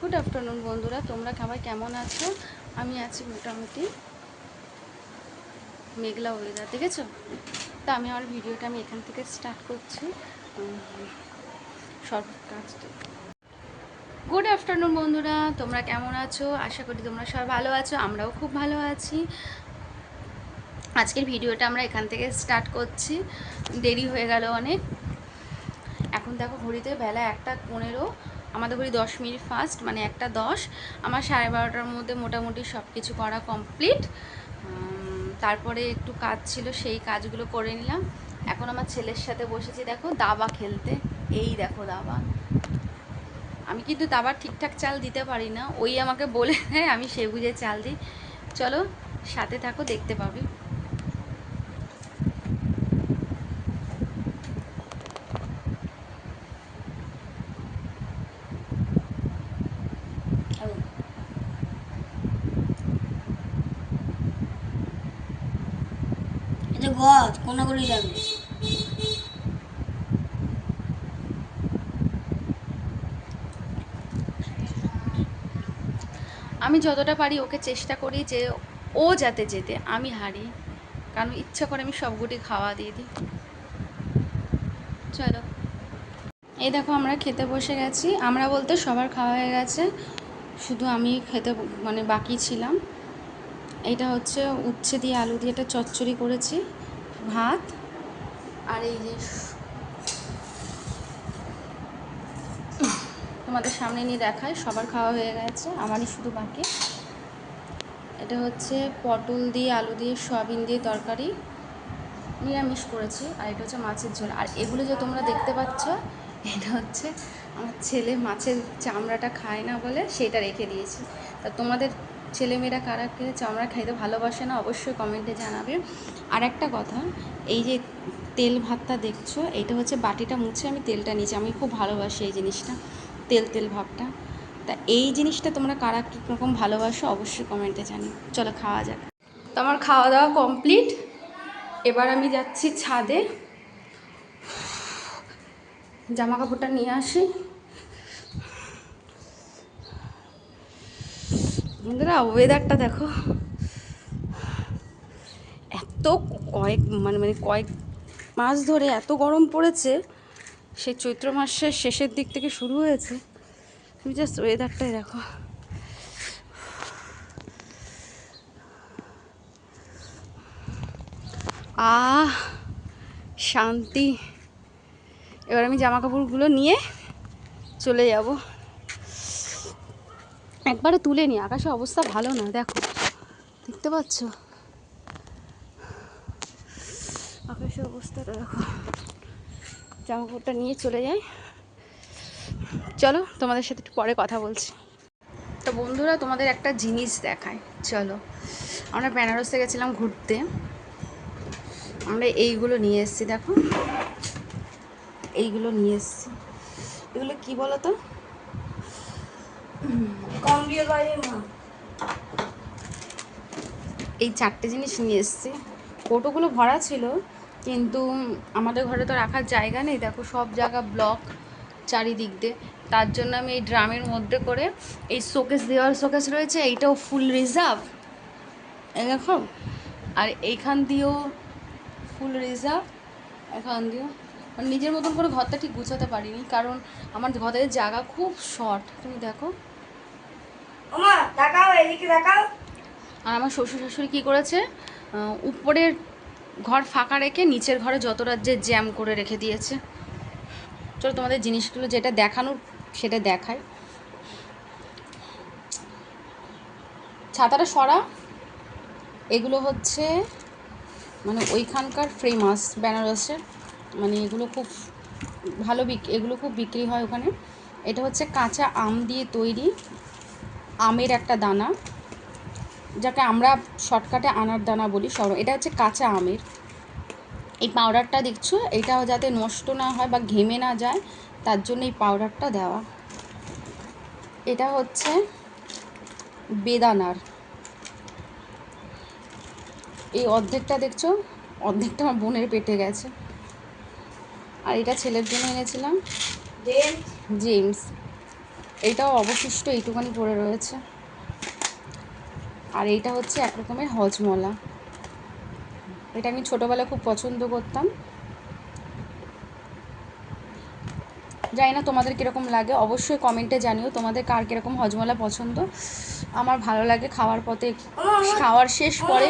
Good afternoon বন্ধুরা, তোমরা সবাই কেমন আছো? আমি আছি মোটামুটি। মেঘলা ওয়েদার দেখেছো তো। আমি আমার ভিডিওটা এখান থেকে স্টার্ট করছি। গুড আফটারনুন বন্ধুরা, তোমরা কেমন আছো? আশা করি তোমরা সবাই ভালো আছো, আমরাও খুব ভালো আছি। আজকের ভিডিওটা আমরা এখান থেকে স্টার্ট করছি। দেরি হয়ে গেল অনেক। এখন দেখো ঘড়িতে বেলা 1:15, আমাদের ঘড়ি 10 মিনিট ফাস্ট, মানে 1:10। আমার 12:30টার মধ্যে মোটামুটি সব কিছু করা কমপ্লিট। তারপরে একটু কাজ ছিল, সেই কাজগুলো করে নিলাম। এখন আমার ছেলের সাথে বসেছি দেখো দাবা খেলতে। এই দেখো দাবা। আমি কিন্তু দাবার ঠিকঠাক চাল দিতে পারি না, ওই আমাকে বলে দেয়, আমি সে বুঝে চাল দিই। চলো সাথে থাকো, দেখতে পাবে। এটা গদ কোনা করে যাবে। আমি যতটা পারি ওকে চেষ্টা করি যে ও যাতে যেতে আমি হারি, কারণ ইচ্ছা করে আমি সবগুটি খাওয়া দিয়ে দিই। চলো, এই দেখো আমরা খেতে বসে গেছি। আমরা বলতে সবার খাওয়া হয়ে গেছে, শুধু আমি খেতে বাকি ছিলাম। এইটা হচ্ছে উচ্ছে দিয়ে আলু দিয়ে একটা চচ্চড়ি করেছি, ভাত, আর এই যে তোমাদের সামনে নিয়ে দেখায় সবার খাওয়া হয়ে গেছে, আমারই শুধু বাকি। এটা হচ্ছে পটল দিয়ে আলু দিয়ে সয়াবিন দিয়ে তরকারি, নিরামিষ করেছি। আর এটা হচ্ছে মাছের ঝোল। আর এগুলো যে তোমরা দেখতে পাচ্ছ, এটা হচ্ছে আমার ছেলে মাছের চামড়াটা খায় না বলে সেটা রেখে দিয়েছি। তা তোমাদের ছেলেমেয়েরা কারা খেয়ে চামড়া খাইতে ভালোবাসে না অবশ্যই কমেন্টে জানাবে। আর একটা কথা, এই যে তেল ভাতটা দেখছো, এইটা হচ্ছে বাটিটা মুছে আমি তেলটা নিয়েছি। আমি খুব ভালোবাসি এই জিনিসটা, তেল তেল ভাবটা। তা এই জিনিসটা তোমরা কারা কীরকম ভালোবাসো অবশ্যই কমেন্টে জানিও। চলো খাওয়া যাক। তো আমার খাওয়া দাওয়া কমপ্লিট। এবার আমি যাচ্ছি ছাদে, জামা কাপড়টা নিয়ে আসি। বন্ধুরা ওয়েদারটা দেখো, এত কয়েক মাস ধরে এত গরম পড়েছে, সেই চৈত্র মাসের শেষের দিক থেকে শুরু হয়েছে। তুমি জাস্ট ওয়েদারটাই দেখো। শান্তি। এবার আমি জামা কাপড়গুলো নিয়ে চলে যাব। একবারে তুলে নি, আকাশের অবস্থা ভালো না, দেখো দেখতে পাচ্ছ আকাশের অবস্থাটা দেখো। জামা কাপড়টা নিয়ে চলে যাই। চলো তোমাদের সাথে একটু পরে কথা বলছি। তো বন্ধুরা তোমাদের একটা জিনিস দেখায়, চলো। আমরা বেনারসে গেছিলাম ঘুরতে, আমরা এইগুলো নিয়ে এসেছি দেখো, এইগুলো নিয়ে এসেছি। এগুলো কি বলো তো? এই 4টে জিনিস নিয়ে এসেছি। কৌটোগুলো ভরা ছিল, কিন্তু আমাদের ঘরে তো রাখার জায়গা নেই, দেখো সব জায়গা ব্লক চারিদিক দিয়ে। তার জন্য আমি এই ড্রামের মধ্যে করে, এই শোকেস, দেওয়ার শোকেস রয়েছে, এইটাও ফুল রিজার্ভ, এই দেখো। আর এইখান দিয়েও ফুল রিজার্ভ, এখান দিয়েও। নিজের মতন করে ঘরটা ঠিক গুছাতে পারিনি, কারণ আমার ঘরের জায়গা খুব শর্ট, তুমি দেখো। আর আমার শ্বশুর শাশুড়ি কী করেছে, উপরের ঘর ফাঁকা রেখে নিচের ঘরে যত রাজ্যে জ্যাম করে রেখে দিয়েছে। চলো তোমাদের জিনিসগুলো যেটা দেখানোর সেটা দেখাই। ছাতাটা সরা, এগুলো হচ্ছে ওইখানকার ফেমাস বেনারসের, এগুলো খুব ভালো এগুলো খুব বিক্রি হয় ওখানে। এটা হচ্ছে কাঁচা আম দিয়ে তৈরি, আমের একটা দানা, যাকে আমরা শর্টকাটে আনার দানা বলি। এটা হচ্ছে কাঁচা আমের এই পাউডারটা দেখছো, এটাও যাতে নষ্ট না হয় বা ঘেমে না যায়, তার জন্য এই পাউডারটা দেওয়া। এটা হচ্ছে বেদানার, এই অর্ধেকটা দেখছো, অর্ধেকটা আমার বোনের পেটে গেছে। আর এটা ছেলের জন্য এনেছিলাম, জেমস। এইটাও অবশিষ্ট এইটুখানি পড়ে রয়েছে। আর এইটা হচ্ছে এক রকমের হজমলা, এটা আমি ছোটোবেলায় খুব পছন্দ করতাম। জানি না তোমাদের কীরকম লাগে, অবশ্যই কমেন্টে জানিও তোমাদের কার কীরকম হজমলা পছন্দ। আমার ভালো লাগে খাওয়ার পথে, খাওয়ার শেষ পরে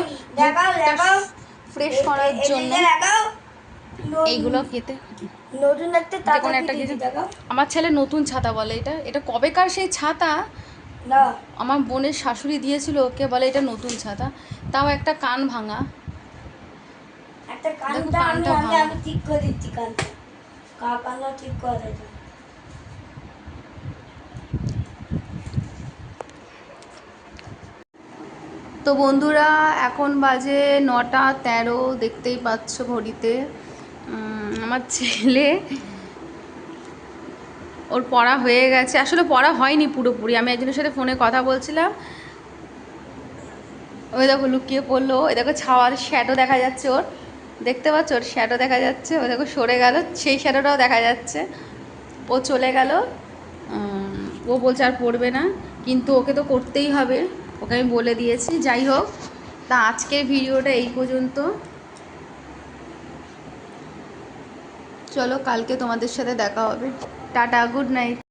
ফ্রেশ করার জন্য এইগুলো খেতে। নতুন একটা দেখুন একটা কিছু, আমার ছেলে নতুন ছাতা বলে, এটা এটা কবেকার সেই ছাতা, না আমার বোনের শাশুড়ি দিয়েছিল ওকে, বলে এটা নতুন ছাতা, তাও একটা কান ভাঙা। একটা দেখো কানটা কানটা আমি ভাঙা। ঠিক করে দিচ্ছি, কানটা কানটা ঠিক করে দিচ্ছি। তো বন্ধুরা এখন বাজে 9:13, দেখতেই পাচ্ছ ঘড়িতে। আমার ছেলে, ওর পড়া হয়ে গেছে, আসলে পড়া হয়নি পুরোপুরি। আমি একজনের সাথে ফোনে কথা বলছিলাম, ওই দেখো লুকিয়ে পড়লো, ওই দেখো ছাওয়ার শ্যাডো দেখা যাচ্ছে ওর, দেখতে পাচ্ছ ওর শ্যাডো দেখা যাচ্ছে, ওই দেখো সরে গেল, সেই শ্যাডোটাও দেখা যাচ্ছে। ও চলে গেল, ও বলছে আর পড়বে না, কিন্তু ওকে তো করতেই হবে, ওকে আমি বলে দিয়েছি। যাই হোক, তা আজকের ভিডিওটা এই পর্যন্ত। চলো কালকে তোমাদের সাথে দেখা হবে। Tata, good night.